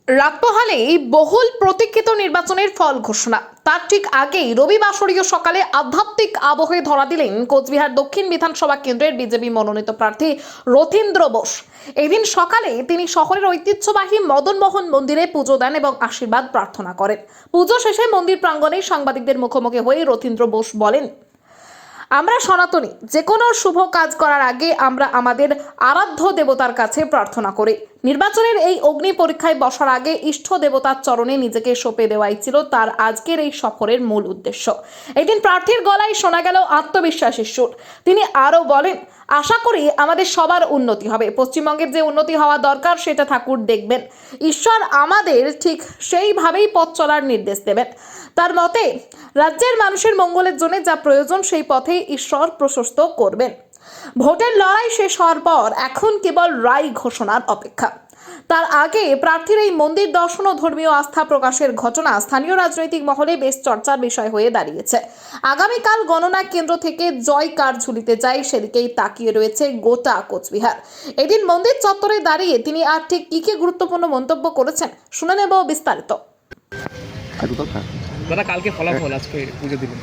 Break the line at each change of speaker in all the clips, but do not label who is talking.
রাতপহালেই বহুল প্রতীক্ষিত নির্বাচনের ফল ঘোষণা। তার ঠিক আগেই রবিবাসরীয় সকালে আধ্যাত্মিক আবহে ধরা দিলেন কোচবিহার দক্ষিণ বিধানসভা কেন্দ্রের বিজেপি মনোনীত প্রার্থী রথীন্দ্র বোস। এদিন সকালে তিনি শহরের ঐতিহ্যবাহী মদনমোহন মন্দিরে পুজো দেন এবং আশীর্বাদ প্রার্থনা করেন। পুজো শেষে মন্দির প্রাঙ্গণে সাংবাদিকদের মুখোমুখি হয়ে রথীন্দ্র বোস বলেন, আমরা সনাতনী, যে কোনো শুভ কাজ করার আগে আমরা আমাদের আরাধ্য দেবতার কাছে প্রার্থনা করি। নির্বাচনের এই অগ্নি পরীক্ষায় বসার আগে ইষ্ট দেবতার চরণে নিজেকে সঁপে দেওয়াই ছিল তার আজকের এই সফরের মূল উদ্দেশ্য। এদিন প্রার্থীর গলায় শোনা গেল আত্মবিশ্বাসের সুর। তিনি আরও বলেন, আশা করি আমাদের সবার উন্নতি হবে। পশ্চিমবঙ্গের যে উন্নতি হওয়া দরকার সেটা ঠাকুর দেখবেন। ঈশ্বর আমাদের ঠিক সেইভাবেই পথ চলার নির্দেশ দেবেন। তার মতে রাজ্যের মানুষের মঙ্গলের জন্য যা প্রয়োজন সেই পথে ঈশ্বর প্রশস্ত করবেন। ভোটের লড়াই শেষ হওয়ার পর এখন কেবল রায় ঘোষণার অপেক্ষা। তার আগে প্রার্থীর এই মন্দির দর্শন ও ধর্মীয় আস্থা প্রকাশের ঘটনা স্থানীয় রাজনৈতিক মহলে বেশ চর্চার বিষয় হয়ে দাঁড়িয়েছে। আগামীকাল গণনা কেন্দ্র থেকে জয় কার ঝুলিতে যায় সেদিকেই তাকিয়ে রয়েছে গোটা কোচবিহার। এদিন মন্দির চত্বরে দাঁড়িয়ে তিনি আর ঠিক কি গুরুত্বপূর্ণ মন্তব্য করেছেন শুনে নেব বিস্তারিত।
দাদা, কালকে ফলাফল, আজকে পুজো দিলেন।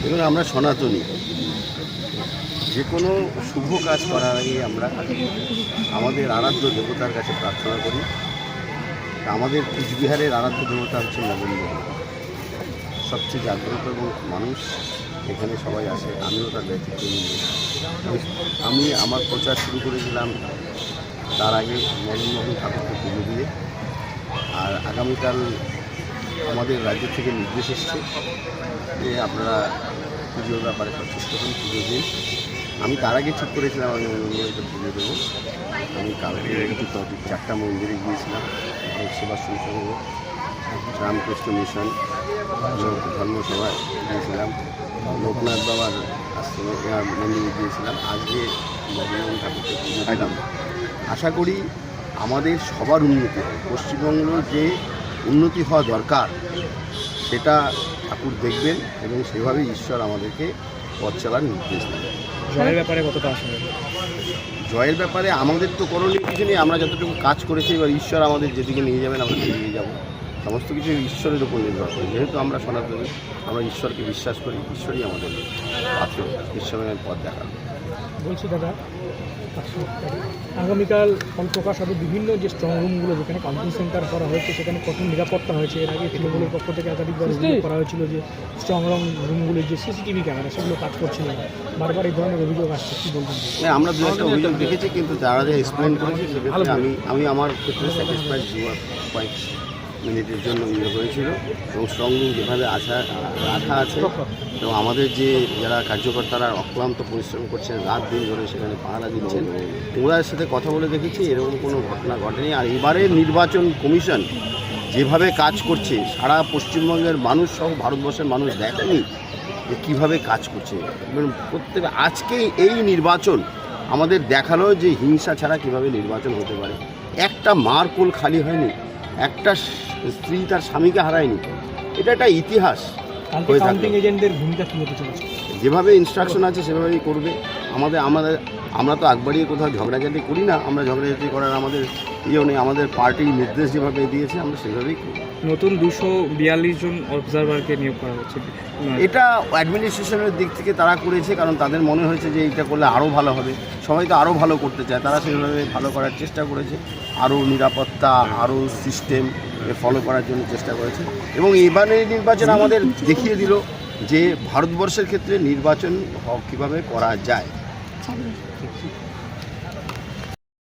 দেখুন, আমরা সনাতনী, যে কোনো শুভ কাজ করার আগে আমরা আমাদের আরাধ্য দেবতার কাছে প্রার্থনা করি। আমাদের কুচবিহারের আরাধ্য দেবতা হচ্ছে মদনমোহন, সবচেয়ে জাগ্রত এবং মানুষ এখানে সবাই আসে। আমিও তার ব্যতিক্রমী। আমি আমার প্রচার শুরু করেছিলাম তার আগে মদনমোহন ঠাকুরকে পুজো দিয়ে। আর আগামীকাল আমাদের রাজ্য থেকে নির্দেশ এসছে যে আপনারা পুজোর ব্যাপারে সচেষ্ট হন, পুজো দিন। আমি তার আগে ঠিক করেছিলাম আমি মন্দিরে পুজো দেবো। আমি কালকে 4টা মন্দিরে গিয়েছিলাম, সেবা সংসঙ্গ, রামকৃষ্ণ মিশন, ধর্মসভায় গিয়েছিলাম, লোকনাথ বাবার আশ্রমে মন্দিরে গিয়েছিলাম। আজকে মদনমোহন ঠাকুরকে পুজো দিলাম। আশা করি আমাদের সবার উন্নতি হয়। পশ্চিমবঙ্গের যে উন্নতি হওয়া দরকার সেটা ঠাকুর দেখবেন এবং সেভাবেই ঈশ্বর আমাদেরকে পথ চলার নির্দেশ দেবেন।
জয়ের ব্যাপারে কতটা আশা?
জয়ের ব্যাপারে আমাদের তো করণীয় কিছু নেই। আমরা যতটুকু কাজ করেছি, এবার ঈশ্বর আমাদের যেদিকে নিয়ে যাবেন আমরা এগিয়ে যাব। সমস্ত কিছু ঈশ্বরের উপর নির্ভর করে। যেহেতু আমরা সনাতনী, আমরা ঈশ্বরকে বিশ্বাস করি, ঈশ্বরই আমাদের পাত্র, ঈশ্বরের পথ দেখানো।
বলছি দাদা, আগামীকাল ফল প্রকাশ হবে। বিভিন্ন যে স্ট্রং রুমগুলো যেখানে কাউন্টিং সেন্টার করা হয়েছে সেখানে কঠোর নিরাপত্তা হয়েছে। এর আগে তৃণমূলের পক্ষ থেকে একাধিকবার অভিযোগ করা হয়েছিল যে স্ট্রং রুমগুলোর যে সিসিটিভি ক্যামেরা সেগুলো কাজ করছিল না। বারবার এই ধরনের অভিযোগ আসছে, কী বলবেন?
আমরা দু একটা অভিযোগ দেখেছি, কিন্তু যারা যে এক্সপ্লেন করেছি সেক্ষেত্রে আমি আমার ক্ষেত্রে স্যাটিসফাইড। 5 মিনিটের জন্য হয়েছিল এবং স্ট্রং রুম যেভাবে রাখা আছে এবং আমাদের যে যারা কার্যকর্তারা অক্লান্ত পরিশ্রম করছেন, রাত দিন ধরে সেখানে পাহারা দিচ্ছেন, ওনার সাথে কথা বলে দেখেছি এরকম কোনো ঘটনা ঘটেনি। আর এবারের নির্বাচন কমিশন যেভাবে কাজ করছে, সারা পশ্চিমবঙ্গের মানুষ সহ ভারতবর্ষের মানুষ দেখেনি যে কীভাবে কাজ করছে। প্রত্যেক আজকেই এই নির্বাচন আমাদের দেখালো যে হিংসা ছাড়া কীভাবে নির্বাচন হতে পারে। একটা মার কোল খালি হয়নি, একটা স্ত্রী তার স্বামীকে হারায়নি। এটা একটা ইতিহাস হয়ে থাকবে।
এজেন্টদের ভূমিকা কী হতে চলেছে?
যেভাবে ইনস্ট্রাকশন আছে সেভাবেই করবে। আমরা তো আগ বাড়িয়ে কোথাও ঝগড়াঝাটি করি না। আমরা ঝগড়াঝাটি করার আমাদের নেই। আমাদের পার্টির নির্দেশ যেভাবে দিয়েছে আমরা সেভাবেই করি।
নতুন 242 জন অবজারভারকে নিয়োগ করা হচ্ছে।
এটা অ্যাডমিনিস্ট্রেশনের দিক থেকে তারা করেছে, কারণ তাদের মনে হয়েছে যে এইটা করলে আরও ভালো হবে। সবাই তো আরও ভালো করতে চায়, তারা সেভাবে ভালো করার চেষ্টা করেছে। আরও নিরাপত্তা, আরও সিস্টেম ফলো করার জন্য চেষ্টা করেছে। এবং এবারের নির্বাচন আমাদের দেখিয়ে দিল যে ভারতবর্ষের ক্ষেত্রে নির্বাচন কীভাবে করা যায়।